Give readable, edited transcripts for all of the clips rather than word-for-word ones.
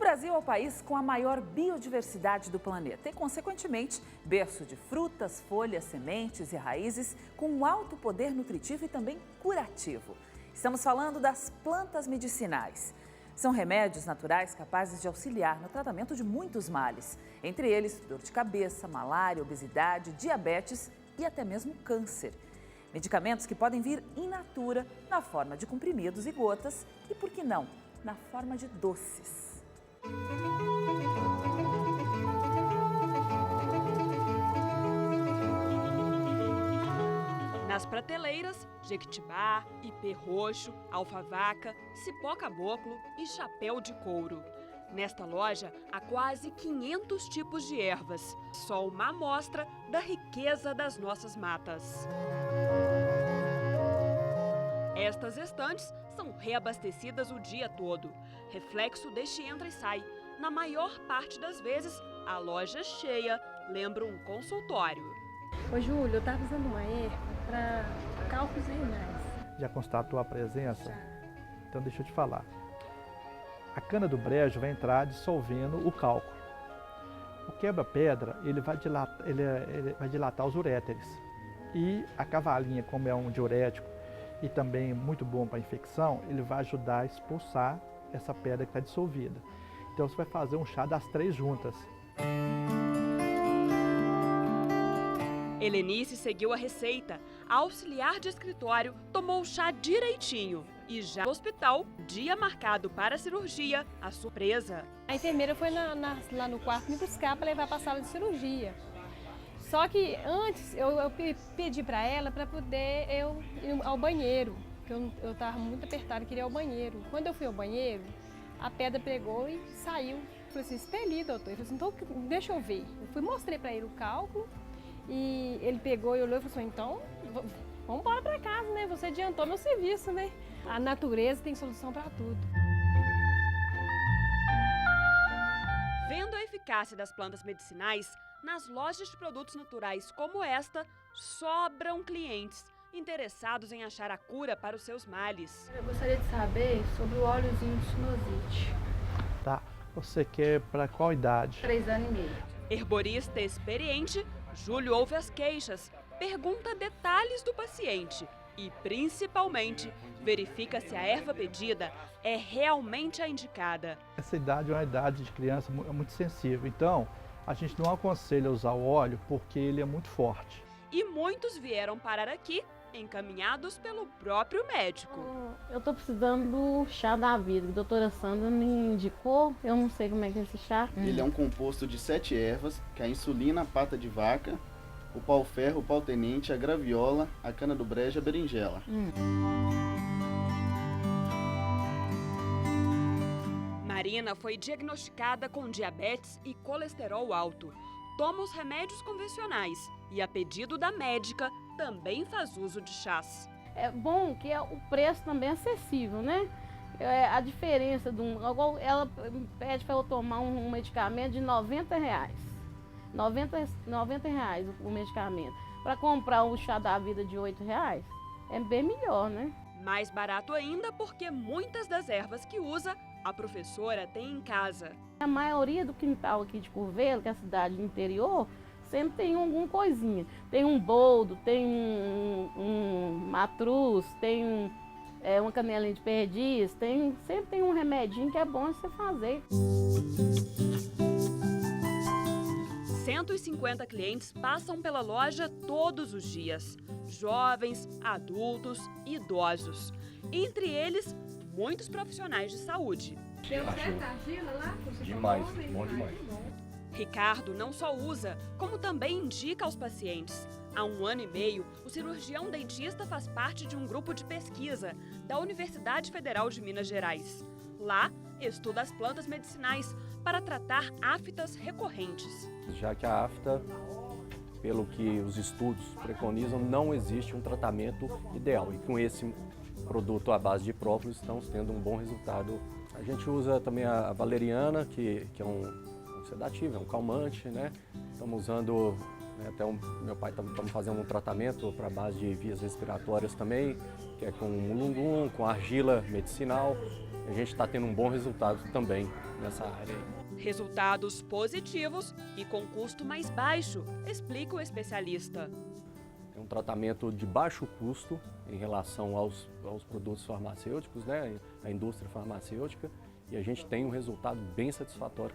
Brasil é o país com a maior biodiversidade do planeta e, consequentemente, berço de frutas, folhas, sementes e raízes com um alto poder nutritivo e também curativo. Estamos falando das plantas medicinais. São remédios naturais capazes de auxiliar no tratamento de muitos males, entre eles dor de cabeça, malária, obesidade, diabetes e até mesmo câncer. Medicamentos que podem vir in natura, na forma de comprimidos e gotas e, por que não, na forma de doces. Nas prateleiras, jequitibá, ipê roxo, alfavaca, cipó caboclo e chapéu de couro. Nesta loja, há quase 500 tipos de ervas. Só uma amostra da riqueza das nossas matas. Estas estantes são reabastecidas o dia todo. Reflexo deste entra e sai. Na maior parte das vezes, a loja cheia lembra um consultório. Ô Júlio, eu estava usando uma erva para cálculos renais. Já constatou a presença? Então deixa eu te falar. A cana do brejo vai entrar dissolvendo o cálculo. O quebra-pedra ele vai dilatar os uréteres. E a cavalinha, como é um diurético e também muito bom para infecção, ele vai ajudar a expulsar essa pedra que está dissolvida. Então você vai fazer um chá das três juntas. Helenice seguiu a receita. A auxiliar de escritório tomou o chá direitinho. E já no hospital, dia marcado para a cirurgia, a surpresa. A enfermeira foi lá no quarto me buscar para levar para a sala de cirurgia. Só que antes eu pedi para ela para poder eu ir ao banheiro, porque eu estava muito apertada e queria ir ao banheiro. Quando eu fui ao banheiro, a pedra pegou e saiu. Eu falei assim, expeli, doutor. Ele falou assim, então deixa eu ver. Eu mostrei para ele o cálculo e ele pegou e olhou e falou assim, então vamos embora para casa, né? Você adiantou meu serviço, né? A natureza tem solução para tudo. Vendo a eficácia das plantas medicinais, nas lojas de produtos naturais como esta, sobram clientes interessados em achar a cura para os seus males. Eu gostaria de saber sobre o óleozinho de sinusite. Tá? Você quer para qual idade? 3 anos e meio. Herborista experiente, Júlio ouve as queixas, pergunta detalhes do paciente e, principalmente, verifica se a erva pedida é realmente a indicada. Essa idade é uma idade de criança muito sensível, então a gente não aconselha usar o óleo porque ele é muito forte. E muitos vieram parar aqui, encaminhados pelo próprio médico. Eu estou precisando do chá da vida, que a doutora Sandra me indicou, eu não sei como é que é esse chá. Ele é um composto de 7 ervas, que é a insulina, a pata de vaca, o pau-ferro, o pau-tenente, a graviola, a cana do brejo e a berinjela. Marina foi diagnosticada com diabetes e colesterol alto. Toma os remédios convencionais e, a pedido da médica, também faz uso de chás. É bom que o preço também é acessível, né? A diferença ela pede para eu tomar um medicamento de R$90. R$90 o medicamento. Para comprar o chá da vida de R$8 é bem melhor, né? Mais barato ainda porque muitas das ervas que usa, a professora tem em casa. A maioria do quintal aqui de Curvelo, que é a cidade do interior, sempre tem alguma coisinha. Tem um boldo, tem um matruz, tem uma canelinha de perdiz, sempre tem um remedinho que é bom você fazer. 150 clientes passam pela loja todos os dias. Jovens, adultos e idosos. Entre eles, muitos profissionais de saúde. Deu certo a argila lá? Demais, bom demais. Ricardo não só usa, como também indica aos pacientes. Há 1 ano e meio, o cirurgião dentista faz parte de um grupo de pesquisa da Universidade Federal de Minas Gerais. Lá, estuda as plantas medicinais para tratar aftas recorrentes. Já que a afta, pelo que os estudos preconizam, não existe um tratamento ideal. E com esse produto à base de própolis, estamos tendo um bom resultado. A gente usa também a valeriana, que é um sedativo, é um calmante, né? Estamos usando, até meu pai estamos fazendo um tratamento para base de vias respiratórias também, que é com mulungum, com argila medicinal. A gente está tendo um bom resultado também. nessa área aí. Resultados positivos e com custo mais baixo, explica o especialista. É um tratamento de baixo custo em relação aos produtos farmacêuticos, né, a indústria farmacêutica, e a gente tem um resultado bem satisfatório.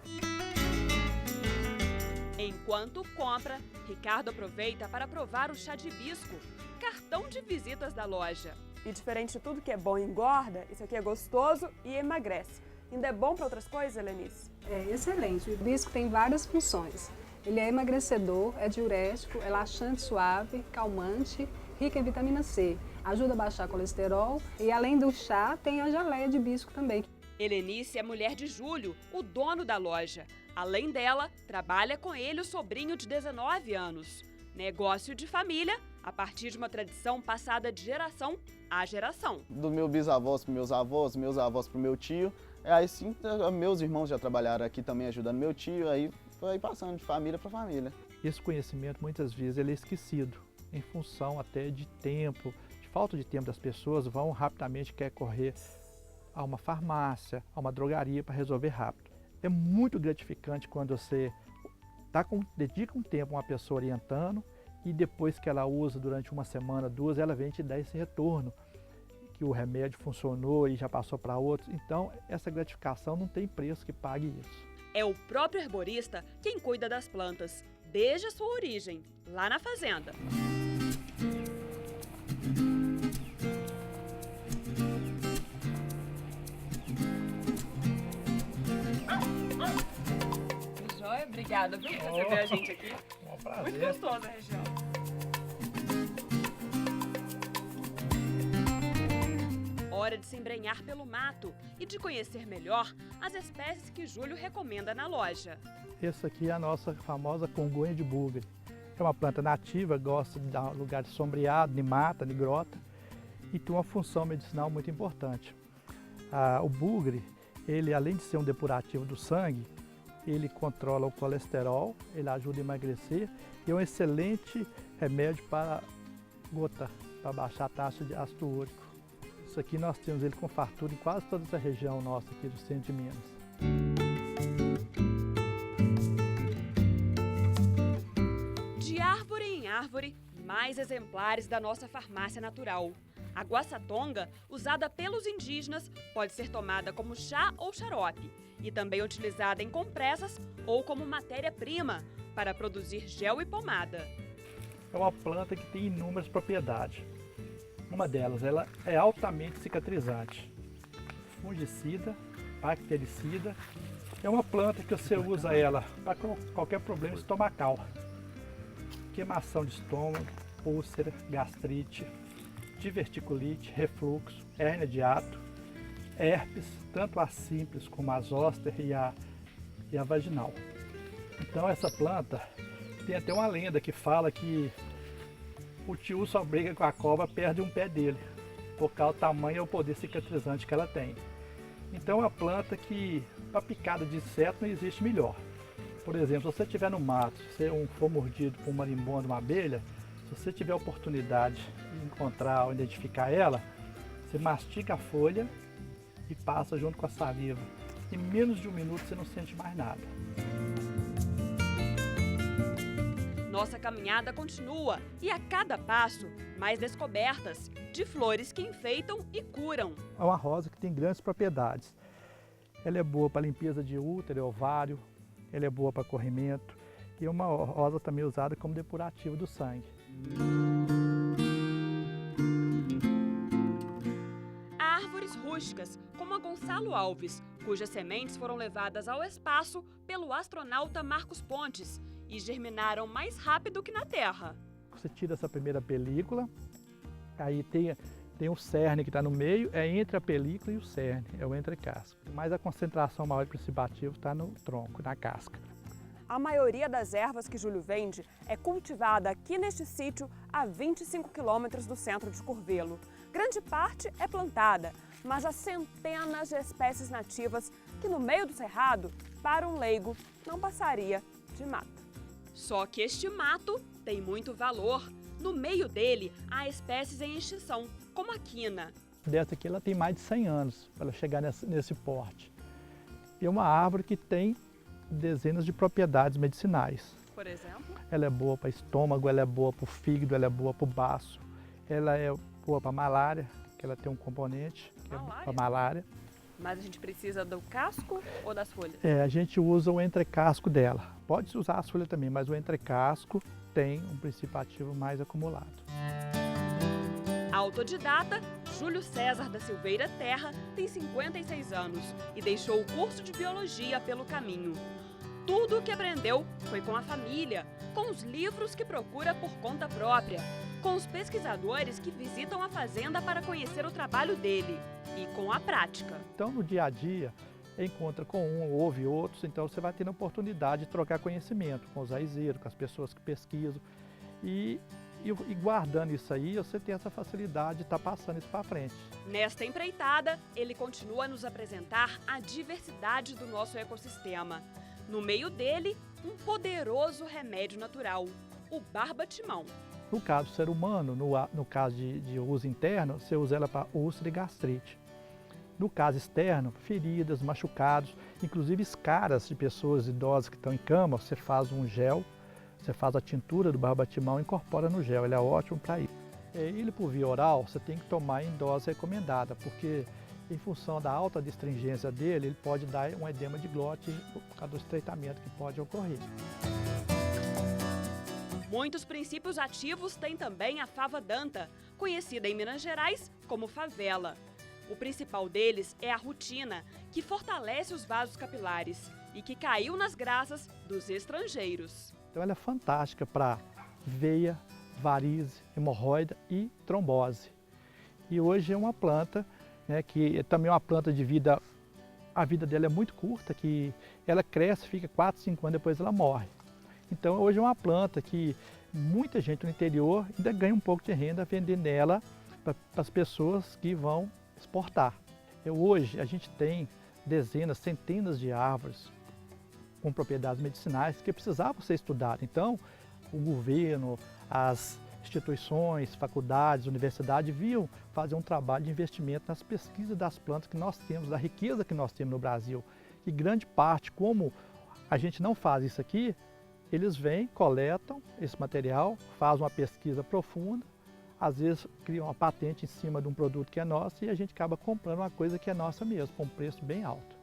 Enquanto compra, Ricardo aproveita para provar o chá de hibisco, cartão de visitas da loja. E diferente de tudo que é bom e engorda, isso aqui é gostoso e emagrece. Ainda é bom para outras coisas, Helenice? É excelente. O hibisco tem várias funções. Ele é emagrecedor, é diurético, é laxante suave, calmante, rico em vitamina C. Ajuda a baixar colesterol e além do chá, tem a geleia de hibisco também. Helenice é mulher de Júlio, o dono da loja. Além dela, trabalha com ele o sobrinho de 19 anos. Negócio de família, a partir de uma tradição passada de geração a geração. Dos meus bisavós para meus avós para o meu tio. Aí sim, meus irmãos já trabalharam aqui também ajudando meu tio, aí foi passando de família para família. Esse conhecimento muitas vezes ele é esquecido, em função até de tempo, de falta de tempo das pessoas, vão rapidamente querer correr a uma farmácia, a uma drogaria para resolver rápido. É muito gratificante quando você dedica um tempo a uma pessoa orientando e depois que ela usa durante uma semana, duas, ela vem te dar esse retorno, que o remédio funcionou e já passou para outros. Então, essa gratificação não tem preço que pague isso. É o próprio herborista quem cuida das plantas, desde a sua origem, lá na fazenda. Joia, obrigada por receber a gente aqui. É um prazer. Muito gostosa a região. Hora de se embrenhar pelo mato e de conhecer melhor as espécies que Júlio recomenda na loja. Essa aqui é a nossa famosa congonha de bugre. É uma planta nativa, gosta de dar lugar sombreado, de mata, de grota e tem uma função medicinal muito importante. O bugre, ele além de ser um depurativo do sangue, ele controla o colesterol, ele ajuda a emagrecer e é um excelente remédio para gota, para baixar a taxa de ácido úrico. Isso aqui nós temos ele com fartura em quase toda essa região nossa aqui do centro de Minas. De árvore em árvore, mais exemplares da nossa farmácia natural. A guaçatonga, usada pelos indígenas, pode ser tomada como chá ou xarope e também utilizada em compressas ou como matéria-prima para produzir gel e pomada. É uma planta que tem inúmeras propriedades. Uma delas, ela é altamente cicatrizante, fungicida, bactericida. É uma planta que você usa ela para qualquer problema estomacal, queimação de estômago, úlcera, gastrite, diverticulite, refluxo, hérnia de hiato, herpes, tanto a simples como a zoster e a vaginal. Então essa planta tem até uma lenda que fala que o tio só briga com a cobra, perde um pé dele, por causa do tamanho e o poder cicatrizante que ela tem. Então é uma planta que, para picada de inseto, não existe melhor. Por exemplo, se você estiver no mato, se você for mordido por um marimbondo, uma abelha, se você tiver a oportunidade de encontrar ou identificar ela, você mastica a folha e passa junto com a saliva. Em menos de um minuto você não sente mais nada. Nossa caminhada continua e a cada passo, mais descobertas de flores que enfeitam e curam. É uma rosa que tem grandes propriedades. Ela é boa para limpeza de útero e ovário, ela é boa para corrimento e é uma rosa também usada como depurativo do sangue. Há árvores rústicas, como a Gonçalo Alves, cujas sementes foram levadas ao espaço pelo astronauta Marcos Pontes e germinaram mais rápido que na Terra. Você tira essa primeira película, aí tem o cerne que está no meio, é entre a película e o cerne, é o entrecasca. Mas a concentração maior de princípio ativo está no tronco, na casca. A maioria das ervas que Júlio vende é cultivada aqui neste sítio a 25 quilômetros do centro de Curvelo. Grande parte é plantada, mas há centenas de espécies nativas que no meio do cerrado, para um leigo, não passaria de mato. Só que este mato tem muito valor. No meio dele há espécies em extinção, como a quina. Dessa aqui ela tem mais de 100 anos para ela chegar nesse porte. é uma árvore que tem dezenas de propriedades medicinais. Por exemplo? Ela é boa para estômago, ela é boa para o fígado, ela é boa para o baço, ela é boa para malária, que ela tem um componente que é para malária. Mas a gente precisa do casco ou das folhas? A gente usa o entrecasco dela. Pode usar as folhas também, mas o entrecasco tem um princípio ativo mais acumulado. Autodidata, Júlio César da Silveira Terra tem 56 anos e deixou o curso de biologia pelo caminho. Tudo o que aprendeu foi com a família, com os livros que procura por conta própria, com os pesquisadores que visitam a fazenda para conhecer o trabalho dele e com a prática. Então, no dia a dia, encontra com um, ouve outros, então você vai tendo a oportunidade de trocar conhecimento com os raizeiros, com as pessoas que pesquisam. E guardando isso aí, você tem essa facilidade de estar passando isso para frente. Nesta empreitada, ele continua a nos apresentar a diversidade do nosso ecossistema. No meio dele, um poderoso remédio natural, o barbatimão. No caso do ser humano, no caso de uso interno, você usa ela para úlcera e gastrite. No caso externo, feridas, machucados, inclusive escaras de pessoas idosas que estão em cama, você faz um gel, você faz a tintura do barbatimão e incorpora no gel, ele é ótimo para isso. Ele por via oral, você tem que tomar em dose recomendada, porque em função da alta astringência dele, ele pode dar um edema de glote por causa do estreitamento que pode ocorrer. Muitos princípios ativos tem também a fava danta, conhecida em Minas Gerais como favela. O principal deles é a rutina, que fortalece os vasos capilares e que caiu nas graças dos estrangeiros. Então ela é fantástica para veia, varize, hemorroida e trombose. E hoje é uma planta, né, que é também uma planta de vida, a vida dela é muito curta, que ela cresce, fica 4, 5 anos, depois ela morre. Então hoje é uma planta que muita gente no interior ainda ganha um pouco de renda vendendo ela para as pessoas que vão exportar. Hoje a gente tem dezenas, centenas de árvores com propriedades medicinais que precisavam ser estudadas. Então o governo, as instituições, faculdades, universidades viam fazer um trabalho de investimento nas pesquisas das plantas que nós temos, da riqueza que nós temos no Brasil. E grande parte, como a gente não faz isso aqui, eles vêm, coletam esse material, fazem uma pesquisa profunda, às vezes criam uma patente em cima de um produto que é nosso e a gente acaba comprando uma coisa que é nossa mesmo, com um preço bem alto.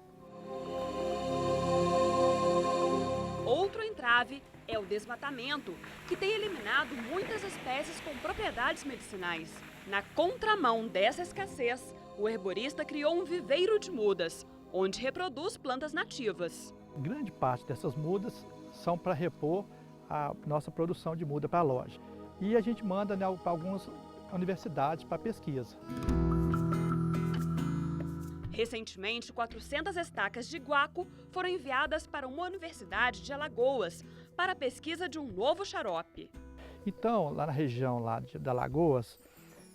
Outro entrave é o desmatamento, que tem eliminado muitas espécies com propriedades medicinais. Na contramão dessa escassez, o herborista criou um viveiro de mudas, onde reproduz plantas nativas. Grande parte dessas mudas são para repor a nossa produção de muda para a loja. E a gente manda, né, para algumas universidades para pesquisa. Recentemente, 400 estacas de guaco foram enviadas para uma universidade de Alagoas para a pesquisa de um novo xarope. Então, lá na região de Alagoas,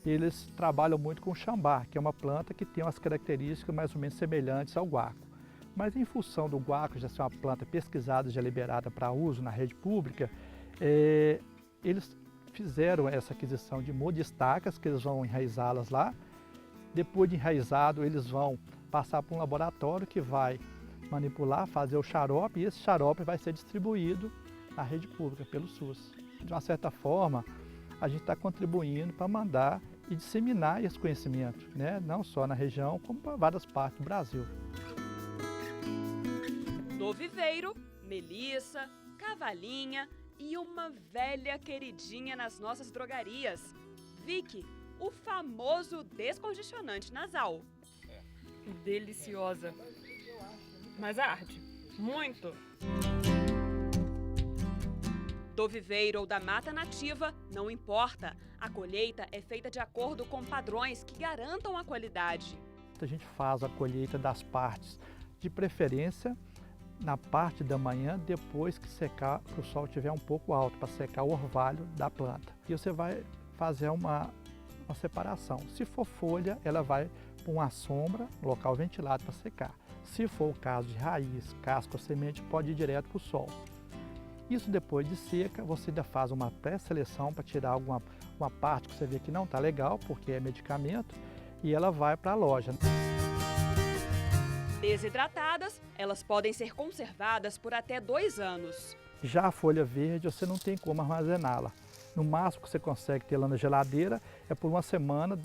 eles trabalham muito com o xambá, que é uma planta que tem umas características mais ou menos semelhantes ao guaco. Mas em função do guaco já ser uma planta pesquisada, já liberada para uso na rede pública, eles fizeram essa aquisição de mudas de estacas, que eles vão enraizá-las lá. Depois de enraizado, eles vão passar para um laboratório que vai manipular, fazer o xarope, e esse xarope vai ser distribuído na rede pública pelo SUS. De uma certa forma, a gente está contribuindo para mandar e disseminar esse conhecimento, né? Não só na região, como para várias partes do Brasil. No viveiro, melissa, cavalinha e uma velha queridinha nas nossas drogarias, Vick, o famoso descongestionante nasal. Deliciosa. Mas arde. Muito. Do viveiro ou da mata nativa, não importa. A colheita é feita de acordo com padrões que garantam a qualidade. A gente faz a colheita das partes, de preferência na parte da manhã, depois que secar, que o sol estiver um pouco alto, para secar o orvalho da planta. E você vai fazer uma separação. Se for folha, ela vai para uma sombra, um local ventilado para secar. Se for o caso de raiz, casca ou semente, pode ir direto para o sol. Isso depois de seca, você ainda faz uma pré-seleção para tirar uma parte que você vê que não está legal, porque é medicamento, e ela vai para a loja. Desidratadas, elas podem ser conservadas por até 2 anos. Já a folha verde, você não tem como armazená-la. No máximo que você consegue ter lá na geladeira é por uma semana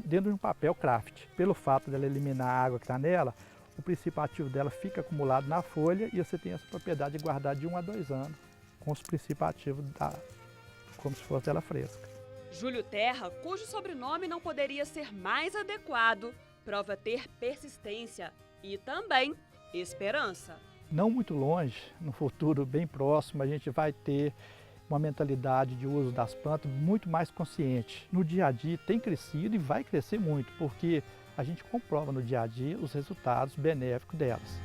dentro de um papel craft. Pelo fato dela eliminar a água que está nela, o princípio ativo dela fica acumulado na folha e você tem essa propriedade de guardar de 1 a 2 anos com os princípios ativos como se fosse dela fresca. Júlio Terra, cujo sobrenome não poderia ser mais adequado, prova ter persistência e também esperança. Não muito longe, no futuro bem próximo, a gente vai ter uma mentalidade de uso das plantas muito mais consciente. No dia a dia tem crescido e vai crescer muito, porque a gente comprova no dia a dia os resultados benéficos delas.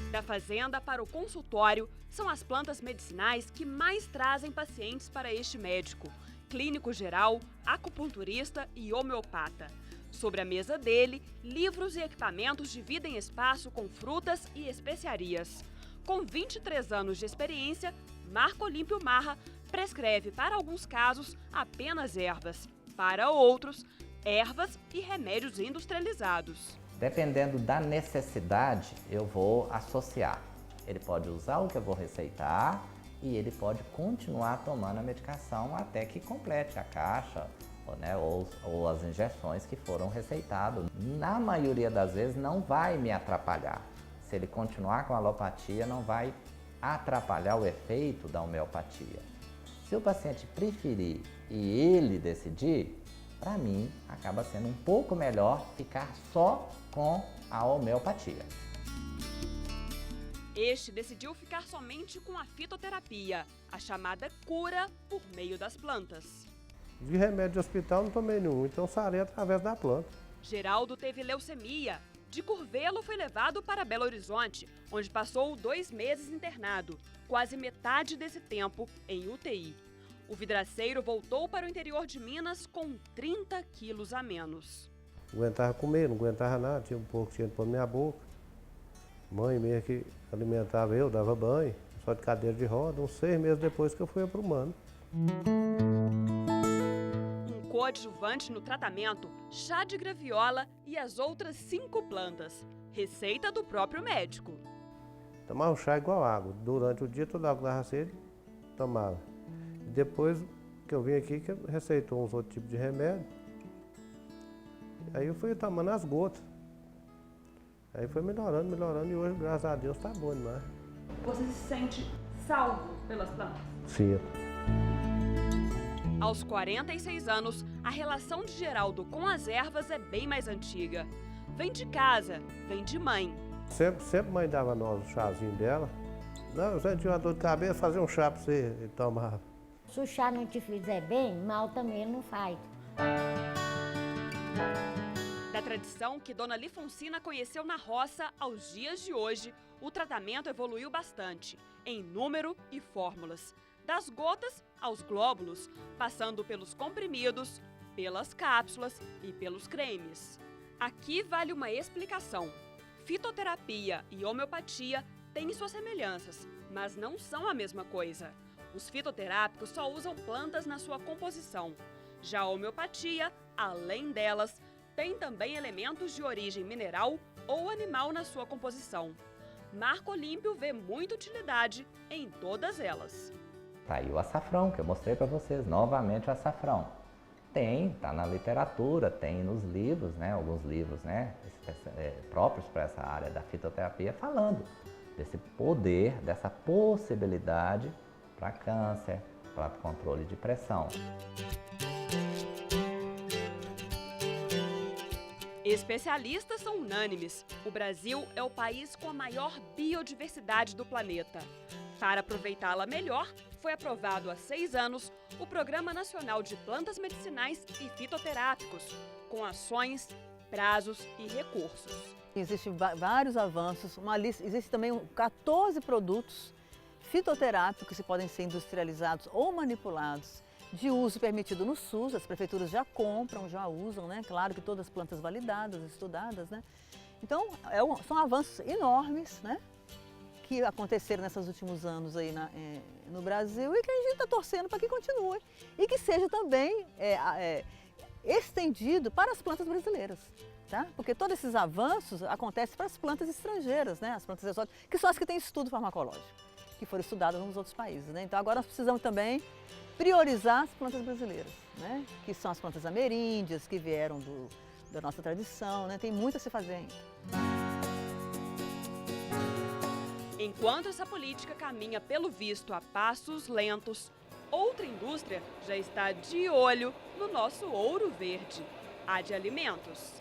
Da fazenda para o consultório, são as plantas medicinais que mais trazem pacientes para este médico, clínico geral, acupunturista e homeopata. Sobre a mesa dele, livros e equipamentos dividem espaço com frutas e especiarias. Com 23 anos de experiência, Marco Olímpio Marra prescreve para alguns casos apenas ervas, para outros, ervas e remédios industrializados. Dependendo da necessidade, eu vou associar. Ele pode usar o que eu vou receitar e ele pode continuar tomando a medicação até que complete a caixa, ou as injeções que foram receitadas. Na maioria das vezes não vai me atrapalhar. Se ele continuar com a alopatia, não vai atrapalhar o efeito da homeopatia. Se o paciente preferir e ele decidir, para mim, acaba sendo um pouco melhor ficar só com a homeopatia. Este decidiu ficar somente com a fitoterapia, a chamada cura por meio das plantas. De remédio de hospital não tomei nenhum, então sarei através da planta. Geraldo teve leucemia. De Curvelo foi levado para Belo Horizonte, onde passou 2 meses internado, quase metade desse tempo em UTI. O vidraceiro voltou para o interior de Minas com 30 quilos a menos. Não aguentava comer, não aguentava nada, tinha um pouco de pôr na minha boca. Mãe mesmo que alimentava eu, dava banho, só de cadeira de roda, uns 6 meses depois que eu fui aprumando. Um coadjuvante no tratamento, chá de graviola e as outras 5 plantas. Receita do próprio médico. Tomava um chá igual água. Durante o dia, toda água dava sede, tomava. Depois que eu vim aqui, que receitou uns outros tipos de remédio, aí eu fui tomando as gotas. Aí foi melhorando e hoje, graças a Deus, tá bom demais. Você se sente salvo pelas plantas? Sim. Aos 46 anos, a relação de Geraldo com as ervas é bem mais antiga. Vem de casa, vem de mãe. Sempre mãe dava nós o chazinho dela. Não, eu sentia uma dor de cabeça, fazia um chá pra você e tomava. Se o chá não te fizer bem, mal também ele não faz. Da tradição que Dona Lifonsina conheceu na roça aos dias de hoje, o tratamento evoluiu bastante, em número e fórmulas. Das gotas aos glóbulos, passando pelos comprimidos, pelas cápsulas e pelos cremes. Aqui vale uma explicação. Fitoterapia e homeopatia têm suas semelhanças, mas não são a mesma coisa. Os fitoterápicos só usam plantas na sua composição. Já a homeopatia, além delas, tem também elementos de origem mineral ou animal na sua composição. Marco Olímpio vê muita utilidade em todas elas. Tá aí o açafrão, que eu mostrei para vocês, novamente o açafrão. Tá na literatura, tem nos livros, alguns livros, próprios para essa área da fitoterapia, falando desse poder, dessa possibilidade para câncer, para controle de pressão. Especialistas são unânimes. O Brasil é o país com a maior biodiversidade do planeta. Para aproveitá-la melhor, foi aprovado há 6 anos o Programa Nacional de Plantas Medicinais e Fitoterápicos, com ações, prazos e recursos. Existem vários avanços, existe também 14 produtos fitoterápicos que podem ser industrializados ou manipulados, de uso permitido no SUS, as prefeituras já compram, já usam, né? Claro que todas as plantas validadas, estudadas, né? Então, são avanços enormes, né? Que aconteceram nesses últimos anos aí no Brasil e que a gente está torcendo para que continue e que seja também estendido para as plantas brasileiras, tá? Porque todos esses avanços acontecem para as plantas estrangeiras, né? As plantas exóticas, que são as que têm estudo farmacológico, que foram estudadas nos outros países, né? Então agora nós precisamos também priorizar as plantas brasileiras, né? Que são as plantas ameríndias, que vieram da nossa tradição, né? Tem muito a se fazer ainda. Enquanto essa política caminha pelo visto a passos lentos, outra indústria já está de olho no nosso ouro verde, a de alimentos.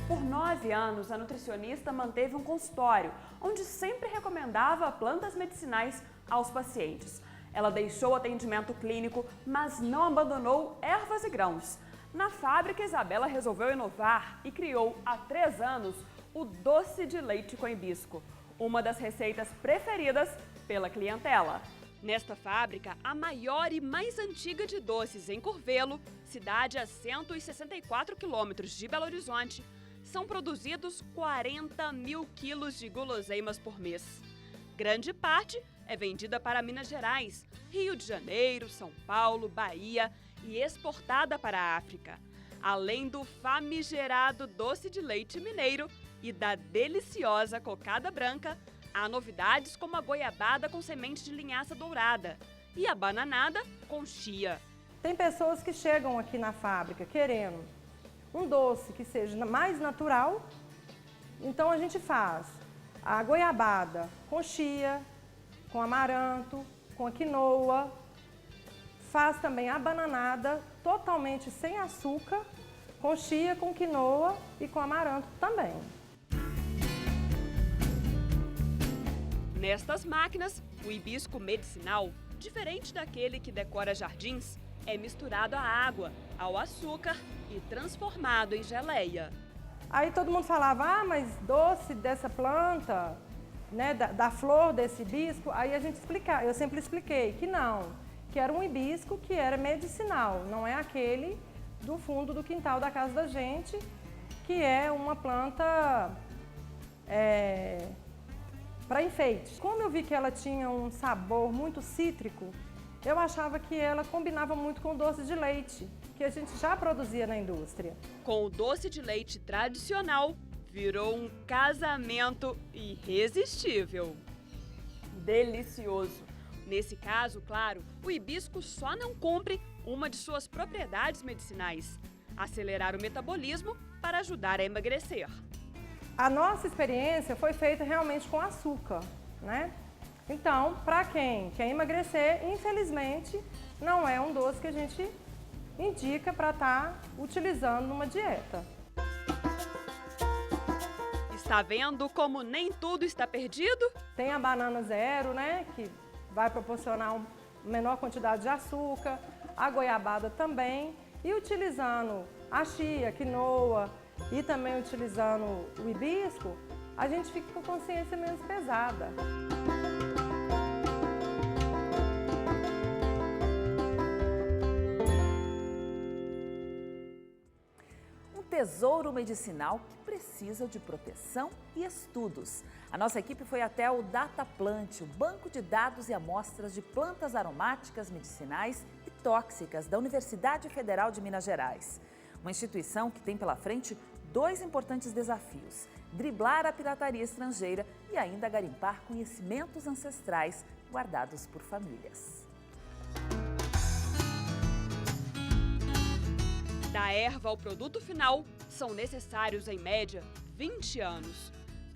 Por 9 anos, a nutricionista manteve um consultório, onde sempre recomendava plantas medicinais aos pacientes. Ela deixou o atendimento clínico, mas não abandonou ervas e grãos. Na fábrica, Isabela resolveu inovar e criou, há 3 anos, o doce de leite com hibisco, uma das receitas preferidas pela clientela. Nesta fábrica, a maior e mais antiga de doces em Curvelo, cidade a 164 quilômetros de Belo Horizonte, são produzidos 40 mil quilos de guloseimas por mês. Grande parte é vendida para Minas Gerais, Rio de Janeiro, São Paulo, Bahia e exportada para a África. Além do famigerado doce de leite mineiro e da deliciosa cocada branca, há novidades como a goiabada com semente de linhaça dourada e a bananada com chia. Tem pessoas que chegam aqui na fábrica querendo um doce que seja mais natural, então a gente faz a goiabada com chia, com amaranto, com a quinoa, faz também a bananada totalmente sem açúcar, com chia, com quinoa e com amaranto também. Nestas máquinas, o hibisco medicinal, diferente daquele que decora jardins, é misturado à água, ao açúcar e transformado em geleia. Aí todo mundo falava, mas doce dessa planta, né, da flor desse hibisco, aí eu sempre expliquei que não, que era um hibisco que era medicinal, não é aquele do fundo do quintal da casa da gente, que é uma planta para enfeite. Como eu vi que ela tinha um sabor muito cítrico, eu achava que ela combinava muito com o doce de leite, que a gente já produzia na indústria. Com o doce de leite tradicional, virou um casamento irresistível. Delicioso. Nesse caso, claro, o hibisco só não cumpre uma de suas propriedades medicinais: acelerar o metabolismo para ajudar a emagrecer. A nossa experiência foi feita realmente com açúcar, né? Então, para quem quer emagrecer, infelizmente, não é um doce que a gente indica para estar utilizando numa dieta. Está vendo como nem tudo está perdido? Tem a banana zero, né, que vai proporcionar uma menor quantidade de açúcar, a goiabada também, e utilizando a chia, a quinoa e também utilizando o hibisco, a gente fica com a consciência menos pesada. Tesouro medicinal que precisa de proteção e estudos. A nossa equipe foi até o Dataplant, o banco de dados e amostras de plantas aromáticas, medicinais e tóxicas da Universidade Federal de Minas Gerais. Uma instituição que tem pela frente 2 importantes desafios: driblar a pirataria estrangeira e ainda garimpar conhecimentos ancestrais guardados por famílias. Da erva ao produto final, são necessários, em média, 20 anos.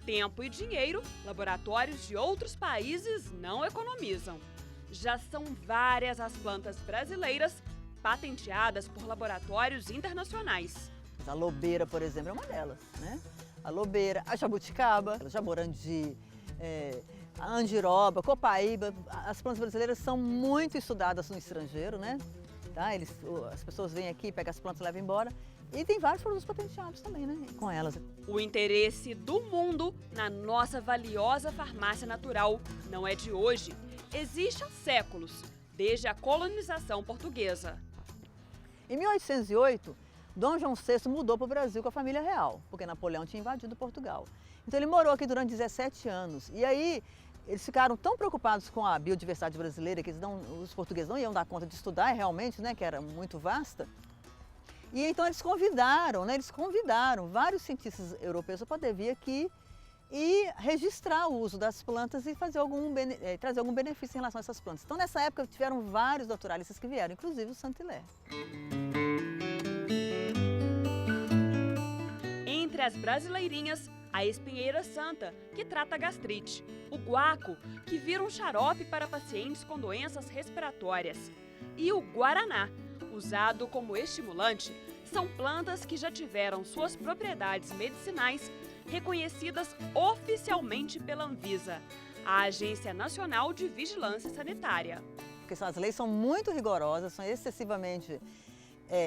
Tempo e dinheiro, laboratórios de outros países não economizam. Já são várias as plantas brasileiras patenteadas por laboratórios internacionais. A lobeira, por exemplo, é uma delas, né? A lobeira, a jabuticaba, a jaborandi, a andiroba, copaíba. As plantas brasileiras são muito estudadas no estrangeiro, né? Tá? As pessoas vêm aqui, pegam as plantas e levam embora. E tem vários produtos patenteados também, né? Com elas. O interesse do mundo na nossa valiosa farmácia natural não é de hoje. Existe há séculos. desde a colonização portuguesa. Em 1808, Dom João VI mudou para o Brasil com a família real, porque Napoleão tinha invadido Portugal. Então ele morou aqui durante 17 anos. E aí eles ficaram tão preocupados com a biodiversidade brasileira que os portugueses não iam dar conta de estudar realmente, né, que era muito vasta. E então eles convidaram vários cientistas europeus para poder vir aqui e registrar o uso das plantas e fazer trazer algum benefício em relação a essas plantas. Então nessa época tiveram vários naturalistas que vieram, inclusive o Saint-Hilaire. Entre as brasileirinhas, a espinheira santa, que trata a gastrite, o guaco, que vira um xarope para pacientes com doenças respiratórias, e o guaraná, usado como estimulante, são plantas que já tiveram suas propriedades medicinais reconhecidas oficialmente pela Anvisa, a Agência Nacional de Vigilância Sanitária. Porque as leis são muito rigorosas, são excessivamente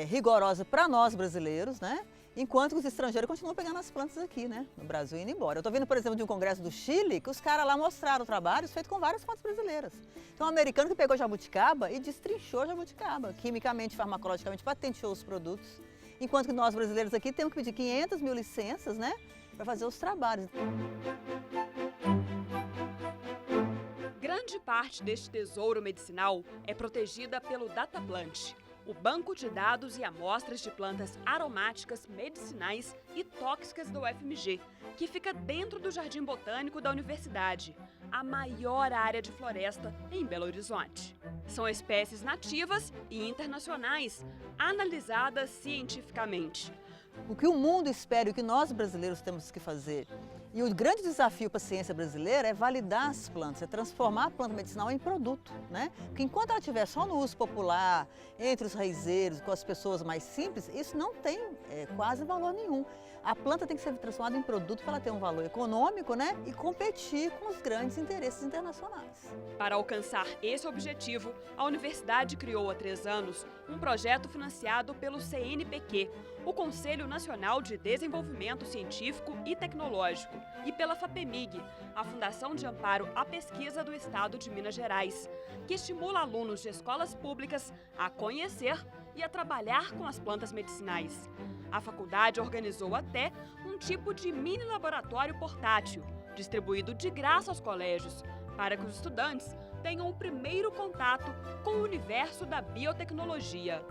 rigorosas para nós brasileiros, né? Enquanto que os estrangeiros continuam pegando as plantas aqui, né, no Brasil e indo embora. Eu estou vendo, por exemplo, de um congresso do Chile, que os caras lá mostraram trabalhos feitos com várias plantas brasileiras. Então, um americano que pegou jabuticaba e destrinchou jabuticaba, quimicamente, farmacologicamente, patenteou os produtos. Enquanto que nós brasileiros aqui temos que pedir 500 mil licenças, né, para fazer os trabalhos. Grande parte deste tesouro medicinal é protegida pelo DataPlant, o banco de dados e amostras de plantas aromáticas, medicinais e tóxicas do UFMG, que fica dentro do Jardim Botânico da Universidade, a maior área de floresta em Belo Horizonte. São espécies nativas e internacionais, analisadas cientificamente. O que o mundo espera e o que nós brasileiros temos que fazer, e o grande desafio para a ciência brasileira é validar as plantas, é transformar a planta medicinal em produto, né? Porque enquanto ela estiver só no uso popular, entre os raizeiros, com as pessoas mais simples, isso não tem quase valor nenhum. A planta tem que ser transformada em produto para ela ter um valor econômico, né? E competir com os grandes interesses internacionais. Para alcançar esse objetivo, a universidade criou há 3 anos um projeto financiado pelo CNPq, o Conselho Nacional de Desenvolvimento Científico e Tecnológico, e pela FAPEMIG, a Fundação de Amparo à Pesquisa do Estado de Minas Gerais, que estimula alunos de escolas públicas a conhecer e a trabalhar com as plantas medicinais. A faculdade organizou até um tipo de mini laboratório portátil, distribuído de graça aos colégios, para que os estudantes tenham o primeiro contato com o universo da biotecnologia.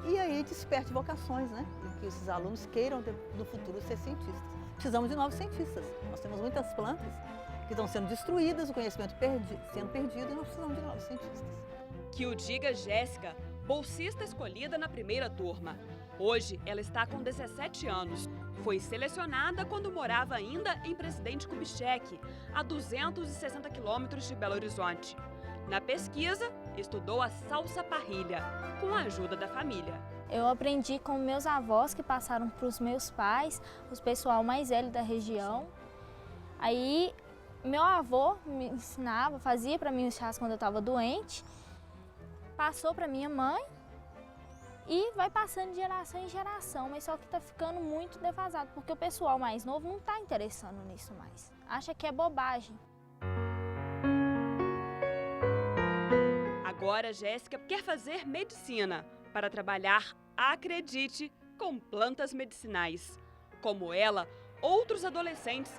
E aí desperte vocações, né? Que esses alunos queiram no futuro ser cientistas. Precisamos de novos cientistas. Nós temos muitas plantas que estão sendo destruídas, o conhecimento sendo perdido, e nós precisamos de novos cientistas. Que o diga Jéssica, bolsista escolhida na primeira turma. Hoje, ela está com 17 anos. Foi selecionada quando morava ainda em Presidente Kubitschek, a 260 quilômetros de Belo Horizonte. Na pesquisa, estudou a salsa parrilha, com a ajuda da família. Eu aprendi com meus avós, que passaram para os meus pais, os pessoal mais velho da região. Aí, meu avô me ensinava, fazia para mim os chás quando eu estava doente, passou para minha mãe e vai passando de geração em geração, mas só que está ficando muito defasado, porque o pessoal mais novo não está interessando nisso mais, acha que é bobagem. Agora, Jéssica quer fazer medicina para trabalhar, acredite, com plantas medicinais. Como ela, outros adolescentes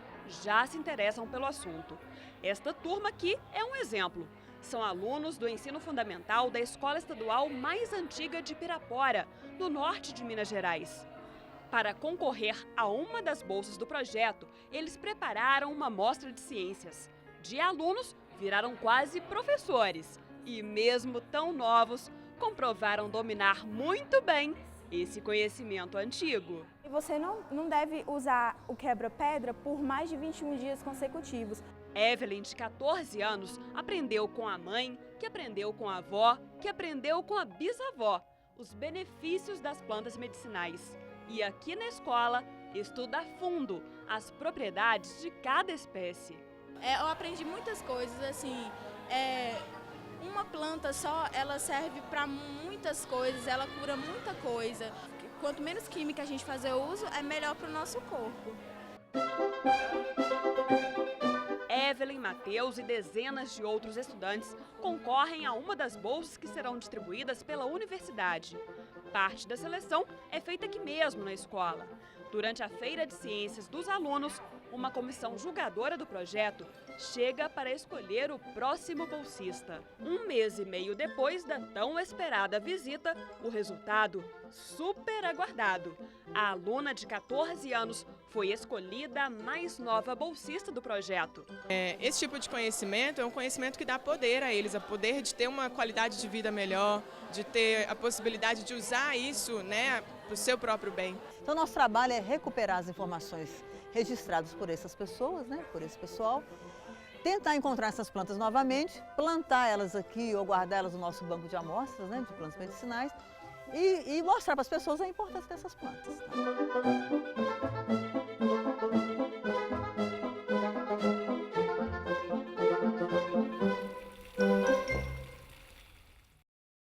já se interessam pelo assunto. Esta turma aqui é um exemplo. São alunos do ensino fundamental da escola estadual mais antiga de Pirapora, no norte de Minas Gerais. Para concorrer a uma das bolsas do projeto, eles prepararam uma mostra de ciências. De alunos, viraram quase professores. E mesmo tão novos, comprovaram dominar muito bem esse conhecimento antigo. Você não deve usar o quebra-pedra por mais de 21 dias consecutivos. Evelyn, de 14 anos, aprendeu com a mãe, que aprendeu com a avó, que aprendeu com a bisavó, os benefícios das plantas medicinais. E aqui na escola, estuda a fundo as propriedades de cada espécie. Eu aprendi muitas coisas, assim, uma planta só, ela serve para muitas coisas, ela cura muita coisa. Quanto menos química a gente fazer uso, é melhor para o nosso corpo. Evelyn, Matheus e dezenas de outros estudantes concorrem a uma das bolsas que serão distribuídas pela universidade. Parte da seleção é feita aqui mesmo na escola. Durante a Feira de Ciências dos Alunos, uma comissão julgadora do projeto chega para escolher o próximo bolsista. 1 mês e meio depois da tão esperada visita, o resultado super aguardado. A aluna de 14 anos foi escolhida a mais nova bolsista do projeto. Esse tipo de conhecimento é um conhecimento que dá poder a eles, a poder de ter uma qualidade de vida melhor, de ter a possibilidade de usar isso, né, para o seu próprio bem. Então, nosso trabalho é recuperar as informações registradas por essas pessoas, né, por esse pessoal, tentar encontrar essas plantas novamente, plantar elas aqui ou guardar elas no nosso banco de amostras, né, de plantas medicinais, e mostrar para as pessoas a importância dessas plantas.